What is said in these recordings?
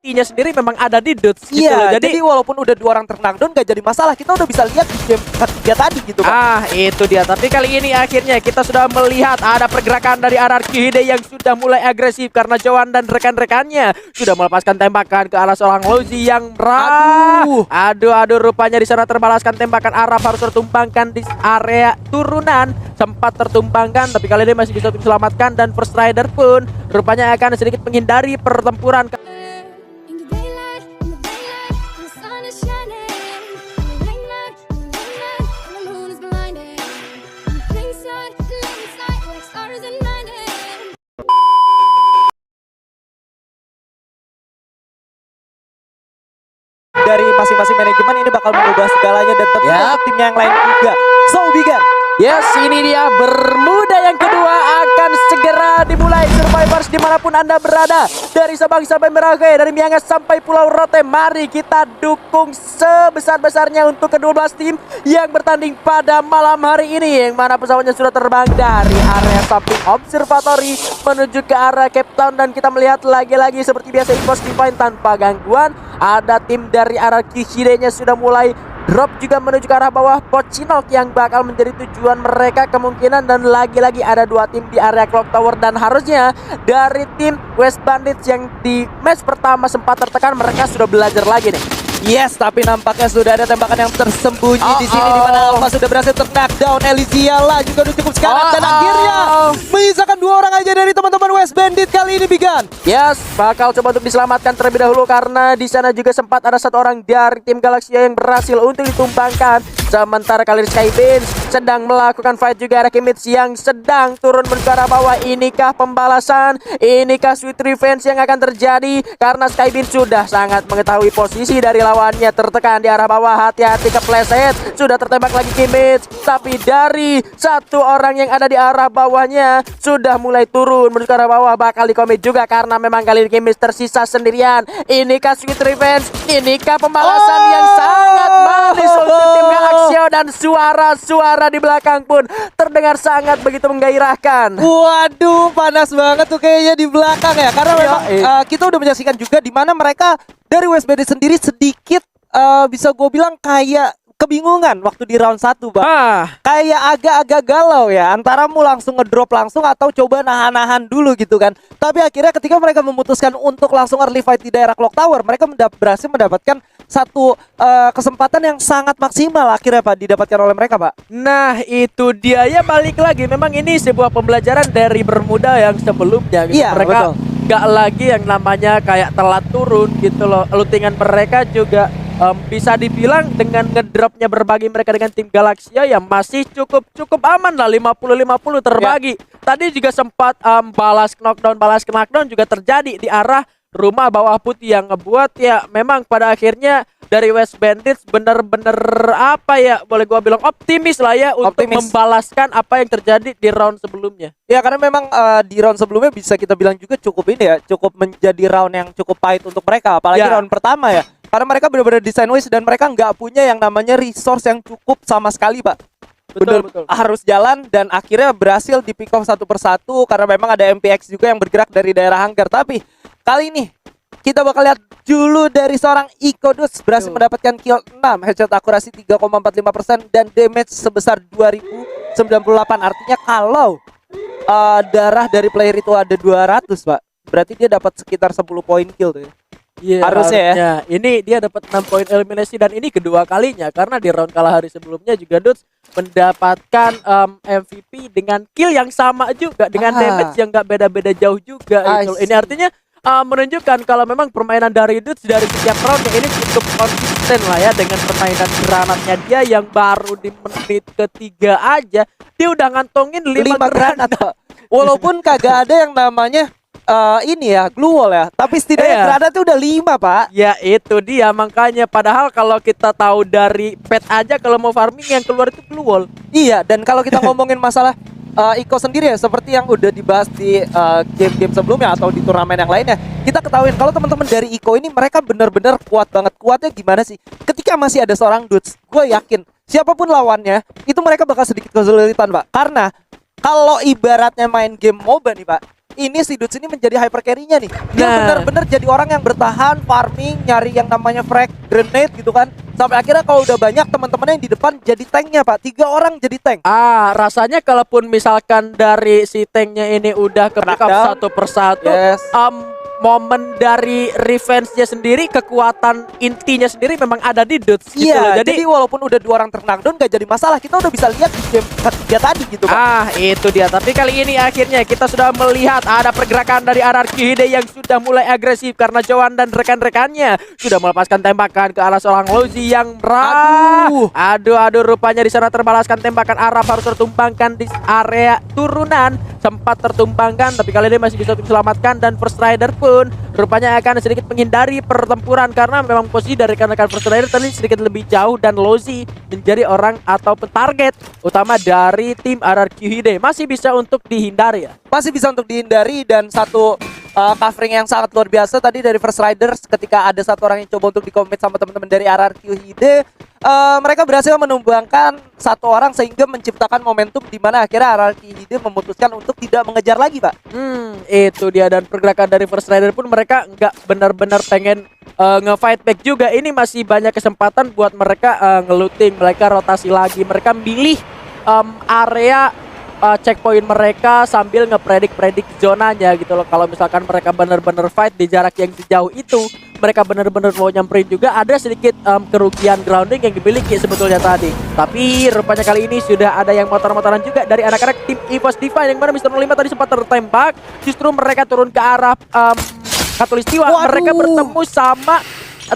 ultinya sendiri memang ada di Dudes gitu Iya, loh. jadi walaupun udah 2 orang terknockdown gak jadi masalah. Kita udah bisa lihat di game ketiga tadi gitu, Pak. Itu dia. Tapi kali ini akhirnya kita sudah melihat ada pergerakan dari Ararki Hide yang sudah mulai agresif karena Johan dan rekan-rekannya sudah melepaskan tembakan ke arah seorang Lozi yang aduh, rupanya di sana terbalaskan tembakan. Araf harus tertumpangkan di area turunan, sempat tertumpangkan tapi kali ini masih bisa diselamatkan, dan First Rider pun rupanya akan sedikit menghindari pertempuran. Dari masing-masing manajemen ini bakal mengubah segalanya dan tentu timnya yang lain juga. So Bigan, yes, ini dia Bermuda yang kedua akan segera dimulai. Survivors dimanapun Anda berada, dari Sabang sampai Merauke, dari Miangas sampai Pulau Rote, mari kita dukung sebesar-besarnya untuk ke-12 tim yang bertanding pada malam hari ini, yang mana pesawatnya sudah terbang dari area samping observatory menuju ke arah Cape Town. Dan kita melihat lagi-lagi seperti biasa Impos Divine tanpa gangguan. Ada tim dari arah Kishide-nya sudah mulai drop juga menuju ke arah bawah Pocinok yang bakal menjadi tujuan mereka kemungkinan. Dan lagi-lagi ada 2 tim di area Clock Tower, dan harusnya dari tim West Bandits yang di match pertama sempat tertekan, mereka sudah belajar lagi nih. yes, tapi nampaknya sudah ada tembakan yang tersembunyi di sini di mana Alpha sudah berhasil ter-knockdown. Elysiala juga udah cukup sekarat dan akhirnya menyisakan 2 orang aja dari teman-teman West Bandit kali ini, Bigan. Yes, bakal coba untuk diselamatkan terlebih dahulu karena di sana juga sempat ada 1 orang dari tim Galaxia yang berhasil untuk ditumbangkan. Sementara kali ini Skybeams sedang melakukan fight juga, ada Kimmich yang sedang turun menuju ke arah bawah. Inikah pembalasan? Inikah sweet revenge yang akan terjadi? Karena Skybeams sudah sangat mengetahui posisi dari lawannya, tertekan di arah bawah. Hati-hati kepleset, sudah tertembak lagi Kimmich. Tapi dari 1 orang yang ada di arah bawahnya sudah mulai turun menuju ke arah bawah, bakal dikomit juga karena memang kali ini Kimmich tersisa sendirian. Inikah sweet revenge? Inikah pembalasan yang sangat manis untuk tim Galaxia? Dan suara-suara di belakang pun terdengar sangat begitu menggairahkan. Waduh, panas banget tuh kayaknya di belakang ya. Karena memang kita udah menyaksikan juga di mana mereka dari West Bandit sendiri sedikit bisa gue bilang kayak kebingungan waktu di round 1, Bang. Kayak agak-agak galau ya, antara mau langsung ngedrop langsung atau coba nahan-nahan dulu gitu kan. Tapi akhirnya ketika mereka memutuskan untuk langsung early fight di daerah Clock Tower, mereka berhasil mendapatkan satu kesempatan yang sangat maksimal akhirnya, Pak, didapatkan oleh mereka, Pak. Nah, itu dia ya, balik lagi. Memang ini sebuah pembelajaran dari Bermuda yang sebelumnya gitu. Iya, mereka betul. gak lagi yang namanya kayak telat turun gitu loh. Lootingan mereka juga bisa dibilang dengan ngedropnya berbagi mereka dengan tim Galaxia ya masih cukup aman lah, 50-50 terbagi. Tadi juga sempat balas knockdown juga terjadi di arah rumah bawah putih yang ngebuat ya memang pada akhirnya dari West Bandits bener-bener apa ya, boleh gua bilang optimis lah ya untuk membalaskan apa yang terjadi di round sebelumnya. Ya karena memang di round sebelumnya bisa kita bilang juga cukup ini ya, cukup menjadi round yang cukup pahit untuk mereka, apalagi round pertama ya. Karena mereka benar-benar desain waste dan mereka nggak punya yang namanya resource yang cukup sama sekali, Pak. Betul. Harus jalan dan akhirnya berhasil di pick off 1 persatu karena memang ada MPX juga yang bergerak dari daerah hangar. Tapi kali ini kita bakal lihat dulu dari seorang Iko Dudes berhasil mendapatkan kill 6, headshot akurasi 3,45% dan damage sebesar 2098. Artinya kalau darah dari player itu ada 200, Pak, berarti dia dapat sekitar 10 poin kill tuh ya. Iya, harusnya ya. Ini dia dapat 6 poin eliminasi dan ini kedua kalinya karena di round kalah hari sebelumnya juga Dudes mendapatkan MVP dengan kill yang sama juga dengan damage yang gak beda-beda jauh juga gitu. Ini artinya menunjukkan kalau memang permainan dari Dudes dari setiap round ini cukup konsisten lah ya, dengan permainan granatnya dia yang baru di menit ketiga aja dia udah ngantongin 5 granat. Walaupun kagak ada yang namanya ini ya glue wall ya, tapi setidaknya granat itu udah 5, Pak. Ya itu dia makanya, padahal kalau kita tahu dari pet aja kalau mau farming yang keluar itu glue wall. Iya, dan kalau kita ngomongin masalah Iko sendiri ya, seperti yang udah dibahas di game-game sebelumnya atau di turnamen yang lainnya, kita ketahuin kalau teman-teman dari Iko ini mereka benar-benar kuat banget. Kuatnya gimana sih? Ketika masih ada seorang Dudes, gue yakin siapapun lawannya itu mereka bakal sedikit kesulitan, Pak. Karena kalau ibaratnya main game MOBA nih, Pak, ini si Dudes ini menjadi hyper carry-nya nih. Dia Nah. benar-benar jadi orang yang bertahan, farming, nyari yang namanya frag grenade gitu kan. Sampai akhirnya kalau udah banyak teman-temannya yang di depan jadi tanknya Pak. 3 orang jadi tank. Rasanya kalaupun misalkan dari si tanknya ini udah ke pick up Knockdown. satu persatu, Yes. momen dari revenge-nya sendiri, kekuatan intinya sendiri memang ada di Dudes gitu loh. Iya, jadi walaupun udah 2 orang terknockdown gak jadi masalah. Kita udah bisa lihat di game ketiga tadi gitu Pak. Itu dia. Tapi kali ini akhirnya kita sudah melihat ada pergerakan dari RRQ Hide yang sudah mulai agresif karena Johan dan rekan-rekannya sudah melepaskan tembakan ke arah seorang Lozi yang aduh, rupanya di sana terbalaskan tembakan Arab harus tertumbangkan di area turunan, sempat tertumbangkan tapi kali ini masih bisa diselamatkan dan First Rider pun rupanya akan sedikit menghindari pertempuran karena memang posisi dari rekan-rekan First Rider tadi sedikit lebih jauh dan Lozi menjadi orang ataupun target utama dari tim RRQ Hide. Masih bisa untuk dihindari ya. Masih bisa untuk dihindari dan satu covering yang sangat luar biasa tadi dari First Riders ketika ada satu orang yang coba untuk di-commit sama teman-teman dari RRQ Hide. Mereka berhasil menumbangkan satu orang sehingga menciptakan momentum di mana akhirnya RRQ Hide memutuskan untuk tidak mengejar lagi, Pak. Itu dia, dan pergerakan dari First Rider pun mereka nggak benar-benar pengen nge-fight back juga. Ini masih banyak kesempatan buat mereka ngeluting, mereka rotasi lagi, mereka milih area checkpoint mereka sambil ngepredik zonanya gitu loh. Kalau misalkan mereka benar-benar fight di jarak yang sejauh itu, mereka benar-benar mau nyamperin juga, ada sedikit kerugian grounding yang dimiliki sebetulnya tadi. Tapi rupanya kali ini sudah ada yang motor-motoran juga dari anak-anak tim EVOS Divine yang mana Mr. 05 tadi sempat tertembak. Justru mereka turun ke arah Katulistiwa. Mereka bertemu sama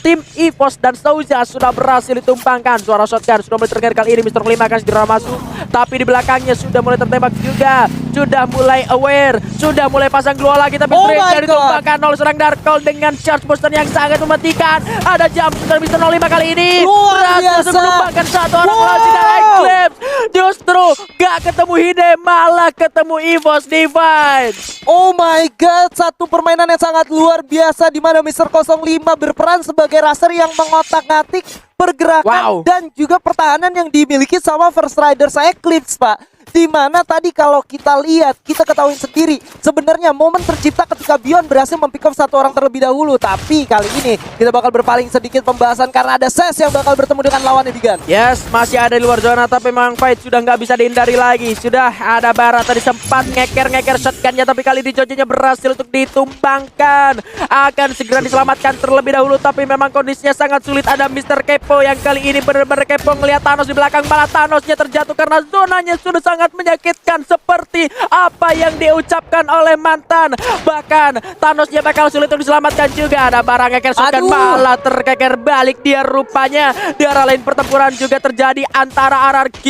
tim EVOS dan Souza sudah berhasil ditumpangkan. Suara shotgun sudah mulai terdengar kali ini. Mr. 05 akan segera masuk, tapi di belakangnya sudah mulai tertembak juga. Sudah mulai aware, sudah mulai pasang glow lagi, tapi Drake ditumpangkan oleh seorang Darkol dengan charge booster yang sangat mematikan. Ada jam dari Mr. 05 kali ini berhasil untuk menumpangkan satu orang lagi dan Eclipse. Justru gak ketemu Hide, malah ketemu EVOS Divine. Oh my god, satu permainan yang sangat luar biasa di mana Mr. 05 berperan sebagai raser yang mengotak-ngatik pergerakan dan juga pertahanan yang dimiliki sama First Riders Eclipse, Pak. Dimana tadi kalau kita lihat, kita ketahui sendiri sebenarnya momen tercipta ketika Bion berhasil mempick up satu orang terlebih dahulu. Tapi kali ini kita bakal berpaling sedikit pembahasan karena ada Ses yang bakal bertemu dengan lawannya Bigan. Yes, masih ada di luar zona tapi memang fight sudah nggak bisa dihindari lagi. Sudah ada Bara tadi sempat ngeker shotgunnya, tapi kali ini Jojo-nya berhasil untuk ditumbangkan. Akan segera diselamatkan terlebih dahulu, tapi memang kondisinya sangat sulit. Ada Mr. Kepo yang kali ini benar-benar kepo ngelihat Thanos di belakang, malah Thanosnya terjatuh karena zonanya sudah sangat menyakitkan seperti apa yang diucapkan oleh mantan. Bahkan Thanosnya bakal sulit untuk diselamatkan juga. Ada barang ngeker shotgun, malah terkeker balik dia rupanya. Di arah lain pertempuran juga terjadi antara RRQ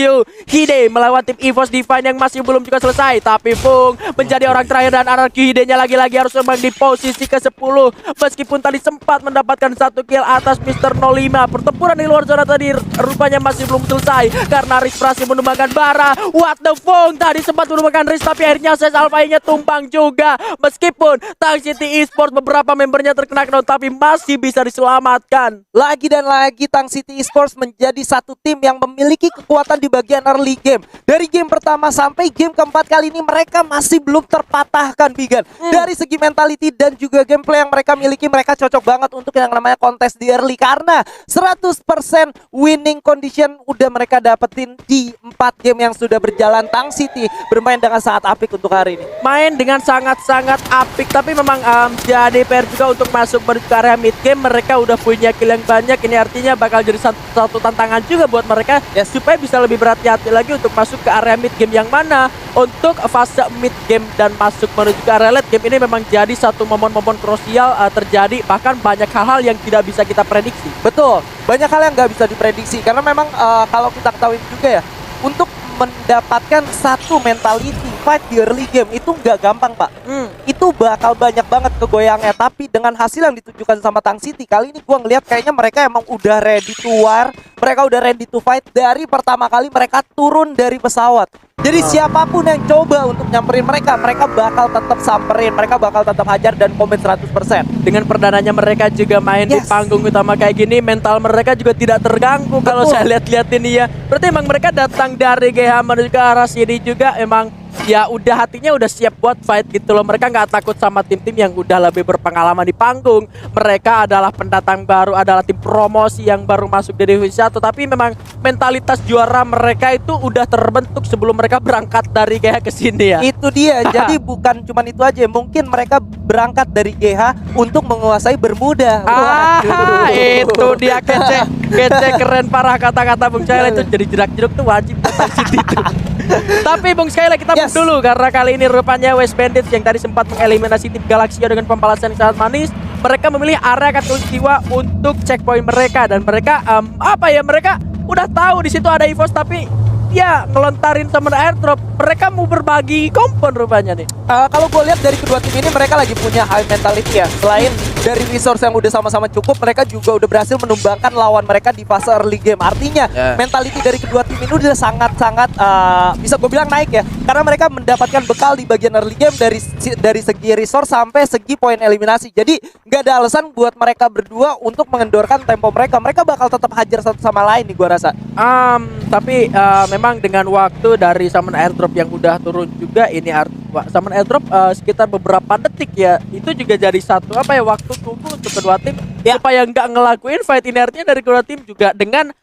Hide melawan tim EVOS Divine yang masih belum juga selesai. Tapi Fung menjadi orang terakhir dan RRQ Hide-nya lagi-lagi harus memang di posisi ke-10. Meskipun tadi sempat mendapatkan satu kill atas Mr. 05. Pertempuran di luar zona tadi rupanya masih belum selesai karena Riz berhasil menumbangkan Bara. What the fuck, tadi sempat menumbangkan Riz tapi akhirnya Ses Alpha-nya tumbang juga. Meskipun Tang City Esports beberapa membernya terkena knockdown tapi masih bisa diselamatkan. Lagi dan lagi Tang City Esports menjadi satu tim yang memiliki kekuatan di bagian early game. Dari game pertama sampai game keempat kali ini mereka masih belum terpatahkan, Bigan. Dari segi mentality dan juga gameplay yang mereka miliki, mereka cocok banget untuk yang namanya kontes di early karena 100% winning condition udah mereka dapetin di 4 game yang sudah berjalan. Tang City bermain dengan sangat apik untuk hari ini. Main dengan sangat-sangat apik, tapi memang jadi PR juga untuk masuk ke area mid game. Mereka udah punya kill yang banyak, ini artinya bakal jadi satu tantangan juga buat mereka supaya bisa lebih berhati-hati lagi untuk masuk ke area mid game, yang mana untuk fase mid game dan masuk menuju ke area late game ini memang jadi satu momen-momen krusial terjadi, bahkan banyak hal-hal yang tidak bisa kita prediksi. Betul, banyak hal yang nggak bisa diprediksi karena memang kalau kita ketahui juga ya, untuk mendapatkan satu mentality fight di early game itu nggak gampang, Pak. Itu bakal banyak banget kegoyangnya. Tapi dengan hasil yang ditunjukkan sama Tang City kali ini, gua ngelihat kayaknya mereka emang udah ready to war, mereka udah ready to fight dari pertama kali mereka turun dari pesawat. Jadi siapapun yang coba untuk nyamperin mereka, mereka bakal tetap samperin, mereka bakal tetap hajar dan komen 100%. Dengan perdananya mereka juga main di panggung utama kayak gini, mental mereka juga tidak terganggu. Kalau saya lihat-lihat ini ya, berarti emang mereka datang dari GH menuju ke arah sini juga emang ya udah hatinya udah siap buat fight gitu loh. Mereka nggak takut sama tim-tim yang udah lebih berpengalaman di panggung. Mereka adalah pendatang baru, adalah tim promosi yang baru masuk di Divisi 1. Tapi memang mentalitas juara mereka itu udah terbentuk sebelum mereka berangkat dari GH ke sini ya. Itu dia. Jadi bukan cuman itu aja. Mungkin mereka berangkat dari GH untuk menguasai Bermuda. Waduh. Itu dia kece keren parah kata-kata Bung Skyla itu jadi jerak-jeruk tuh wajib datang sini tuh. Tapi Bung Skyla kita move dulu karena kali ini rupanya West Bandits yang tadi sempat mengeliminasi tim Galaxia dengan pembalasan yang sangat manis. Mereka memilih area Katulistiwa untuk checkpoint mereka dan mereka mereka udah tahu di situ ada EVOS tapi ya ngelontarin summon airdrop. Mereka mau berbagi kompon rupanya nih. Kalau gue lihat dari kedua tim ini mereka lagi punya high mentality ya. Selain dari resource yang udah sama-sama cukup, mereka juga udah berhasil menumbangkan lawan mereka di fase early game. Artinya mentality dari kedua tim ini udah sangat-sangat bisa gue bilang naik ya. Karena mereka mendapatkan bekal di bagian early game dari segi resource sampai segi poin eliminasi. Jadi nggak ada alasan buat mereka berdua untuk mengendorkan tempo mereka. Mereka bakal tetap hajar satu sama lain nih gue rasa. Tapi memang dengan waktu dari summon airdrop yang udah turun juga ini summon airdrop sekitar beberapa detik ya. Itu juga jadi satu waktu tunggu untuk kedua tim supaya nggak ngelakuin fight inertnya dari kedua tim juga dengan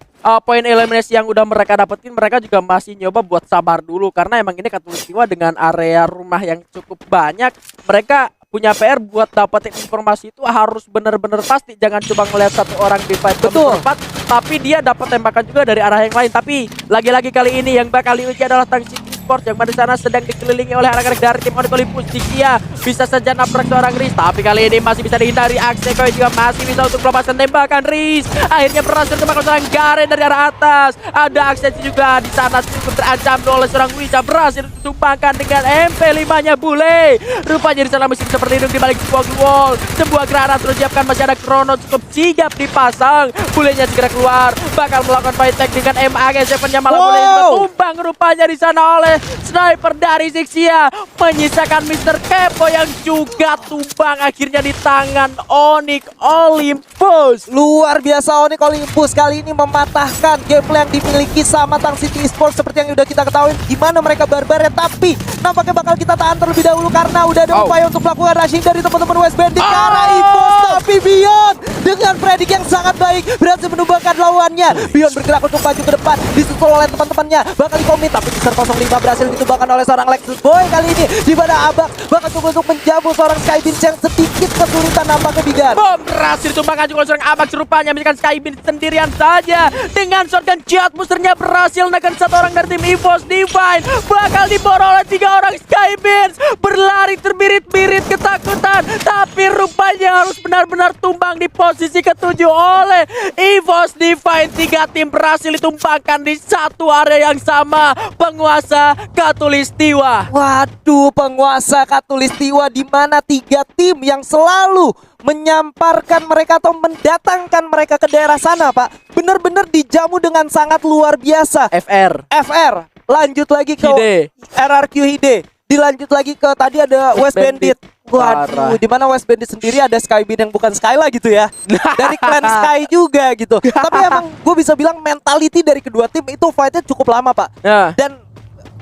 poin eliminasi yang udah mereka dapetin. Mereka juga masih nyoba buat sabar dulu karena emang ini Katulistiwa dengan area rumah yang cukup banyak. Mereka punya PR buat dapetin informasi itu harus bener-bener pasti. Jangan cuma ngeliat satu orang di fight berempat, tapi dia dapat tembakan juga dari arah yang lain. Tapi lagi-lagi kali ini yang bakal diuji adalah Tang City Sports yang pada sana sedang dikelilingi oleh anak-anak dari tim Onyx Olympus. Dia bisa saja nabrak seorang Riz, tapi kali ini masih bisa dihindari. Axekoy juga masih bisa untuk melepaskan tembakan Riz. Akhirnya berhasil tembak seorang Garen dari arah atas. Ada Axel juga di sana cukup terancam oleh seorang Wija, berhasil ditumpangkan dengan MP5-nya Bule. Rupanya di sana masih bisa berlindung di balik sebuah wall. Sebuah granat terus siapkan, masih ada Chrono cukup sigap dipasang. Bulenya segera keluar, bakal melakukan fight tag dengan MAG7-nya, malah Bule juga tumbang rupanya di sana oleh sniper dari Zixia, menyisakan Mr. Kepo yang juga tumbang akhirnya di tangan Onyx Olympus. Luar biasa Onyx Olympus kali ini mematahkan gameplay yang dimiliki sama Tang City Esports seperti yang udah kita ketahui gimana mereka barbarnya. Tapi nampaknya bakal kita tahan terlebih dahulu karena udah ada upaya untuk melakukan rushing dari teman-teman West Bandit ke arah EVOS. Tapi Beyond dengan predik yang sangat baik berhasil menumbangkan lawannya. Beyond bergerak untuk maju ke depan, disusul oleh teman-temannya, bakal dikomit tapi Mister 05 berhasil ditumbangkan oleh seorang Lexus Boy kali ini, di mana Abak bakal coba untuk menjamu seorang Skybeam yang sedikit kesulitan nampaknya Bigan. Bom berhasil ditumbangkan juga oleh seorang Abak, serupanya menjadikan Skybeam sendirian saja dengan shotgun jet boosternya berhasil menekan satu orang dari tim EVOS. Divine bakal diborong oleh 3 orang Skybeam, berlari terbirit-birit ketakutan, tapi rupanya harus benar-benar tumbang di posisi ke-7 oleh EVOS. Divine 3 tim berhasil ditumpangkan di satu area yang sama. Penguasa Katulistiwa. Waduh, penguasa Katulistiwa, di mana 3 tim yang selalu menyamparkan mereka atau mendatangkan mereka ke daerah sana, Pak. Bener-bener dijamu dengan sangat luar biasa. FR. Lanjut lagi ke RRQ Hide. Dilanjut lagi ke tadi ada West Bandit. Waduh, di mana West Bandit sendiri ada Skybeam yang bukan Skyla gitu ya. Dari clan Sky juga gitu. Tapi emang gue bisa bilang mentality dari kedua tim itu fightnya cukup lama, Pak. Dan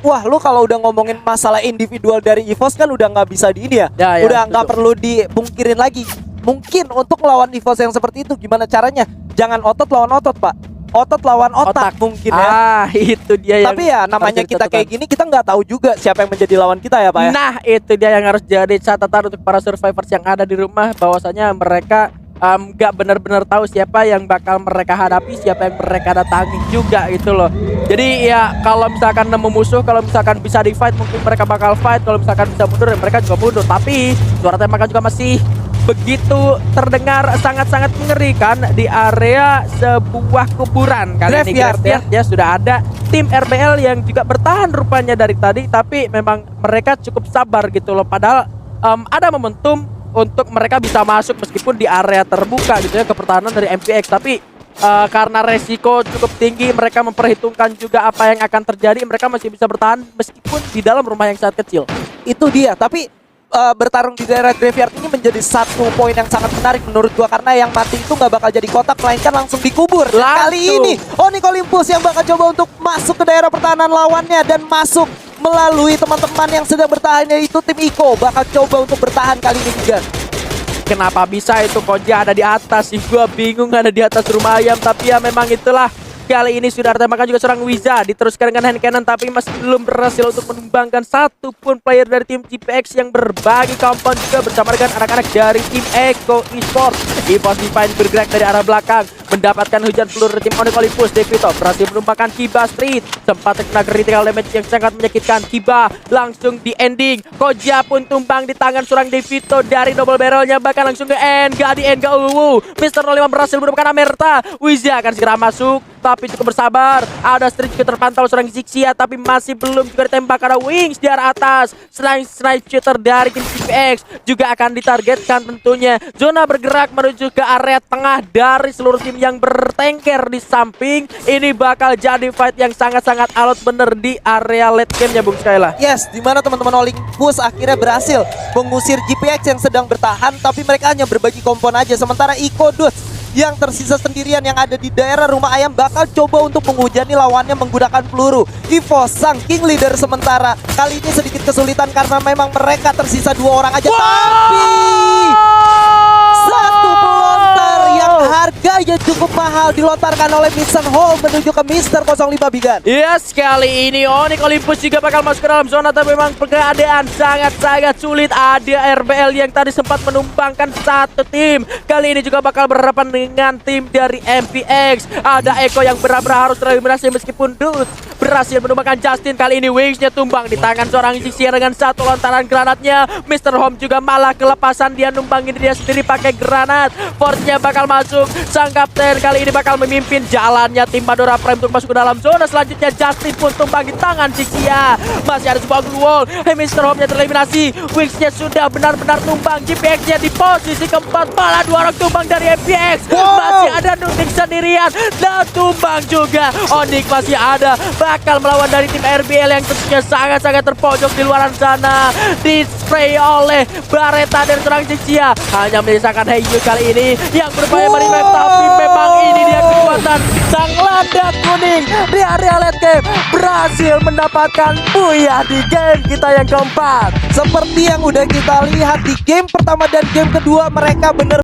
wah, lu kalau udah ngomongin masalah individual dari EVOS kan udah nggak bisa di ini ya. Udah nggak perlu dipungkirin lagi. Mungkin untuk lawan EVOS yang seperti itu gimana caranya? Jangan otot lawan otot, Pak. Otot lawan otak mungkin ya. Itu dia yang. Tapi ya namanya kita kayak gini, kita nggak tahu juga siapa yang menjadi lawan kita ya, Pak ya. Nah, itu dia yang harus jadi catatan untuk para survivors yang ada di rumah, bahwasanya mereka nggak benar-benar tahu siapa yang bakal mereka hadapi, siapa yang mereka datangi juga gitu loh. Jadi ya kalau misalkan nemu musuh, kalau misalkan bisa di fight mungkin mereka bakal fight, kalau misalkan bisa mundur mereka juga mundur. Tapi suara tembakan juga masih begitu terdengar sangat-sangat mengerikan di area sebuah kuburan. Kali ini Graveyard ya sudah ada tim RBL yang juga bertahan rupanya dari tadi, tapi memang mereka cukup sabar gitu loh. Padahal ada momentum untuk mereka bisa masuk meskipun di area terbuka gitu ya ke pertahanan dari MPX, tapi karena resiko cukup tinggi, mereka memperhitungkan juga apa yang akan terjadi. Mereka masih bisa bertahan meskipun di dalam rumah yang sangat kecil. Itu dia, tapi bertarung di daerah Graveyard ini menjadi satu poin yang sangat menarik menurut gua, karena yang mati itu nggak bakal jadi kotak melainkan langsung dikubur. Kali ini Onyx Olympus yang bakal coba untuk masuk ke daerah pertahanan lawannya dan masuk melalui teman-teman yang sedang bertahan, yaitu tim Iko bakal coba untuk bertahan kali ini juga. Kenapa bisa itu Koja ada di atas sih? Gua bingung ada di atas rumah ayam. Tapi ya memang itulah. Kali ini sudah ditembakkan juga seorang Wiza. Diteruskan dengan hand cannon tapi masih belum berhasil untuk menumbangkan satupun player dari tim GPX yang berbagi compound juga bersama dengan anak-anak dari tim Eko Esports. EVOS Divine bergerak dari arah belakang, mendapatkan hujan peluru dari tim Onyx Olympus. Devito berhasil menumbangkan Kiba Street. Sempat terkena critical damage yang sangat menyakitkan. Kiba langsung di ending. Koja pun tumbang di tangan seorang Devito dari double barrelnya, bahkan langsung ke end. Gak di end, gak Mr. 05 berhasil menemukan Amerta. Wiza akan segera masuk, tapi cukup bersabar. Ada street juga terpantau seorang Zixia, tapi masih belum juga ditembak karena Wings di arah atas. Snipe shooter dari tim GPX juga akan ditargetkan tentunya. Zona bergerak menuju ke area tengah dari seluruh tim yang bertengker di samping. Ini bakal jadi fight yang sangat-sangat alot bener di area late game-nya Bung Skyla. Yes, dimana teman-teman Olympus akhirnya berhasil mengusir GPX yang sedang bertahan, tapi mereka hanya berbagi kompon aja. Sementara Iko Dus yang tersisa sendirian yang ada di daerah rumah ayam bakal coba untuk menghujani lawannya menggunakan peluru. EVOS sang king leader sementara kali ini sedikit kesulitan karena memang mereka tersisa 2 orang aja. Tapi satu pelontar yang harganya cukup mahal dilontarkan oleh Mr. Hall menuju ke Mr. 05 Bigan. Yes, kali ini Onyx Olympus juga bakal masuk ke dalam zona, tapi memang keadaan sangat-sangat sulit. Ada RBL yang tadi sempat menumbangkan satu tim. Kali ini juga bakal berhadapan dengan tim dari MPX. Ada Eko yang benar-benar harus tereliminasi meskipun Dudes berhasil menumbangkan Justin. Kali ini Wingsnya tumbang di tangan seorang Zixia dengan satu lontaran granatnya. Mr. Home juga malah kelepasan, dia numbangin dia sendiri pakai granat. Force-nya bakal masuk. Sang kapten kali ini bakal memimpin jalannya tim Madora Prime untuk masuk ke dalam zona selanjutnya. Justin pun tumbang di tangan Zixia. Masih ada sebuah glue wall. Mr. Home-nya tereliminasi. Wingsnya sudah benar-benar tumbang. GPX-nya di posisi keempat, malah 2 orang tumbang dari MPX. Masih ada Nutik sendirian dan tumbang juga. Onyx masih ada, bakal melawan dari tim RBL yang tentunya sangat-sangat terpojok di luaran sana. Di-spray oleh Bareta dan serang Zixia. Hanya menyisakan Heyu kali ini yang berupaya merevive, tapi memang ini dia kekuatan sang landak kuning di area late game. Berhasil mendapatkan booyah di game kita yang keempat. Seperti yang udah kita lihat di game pertama dan game kedua, mereka bener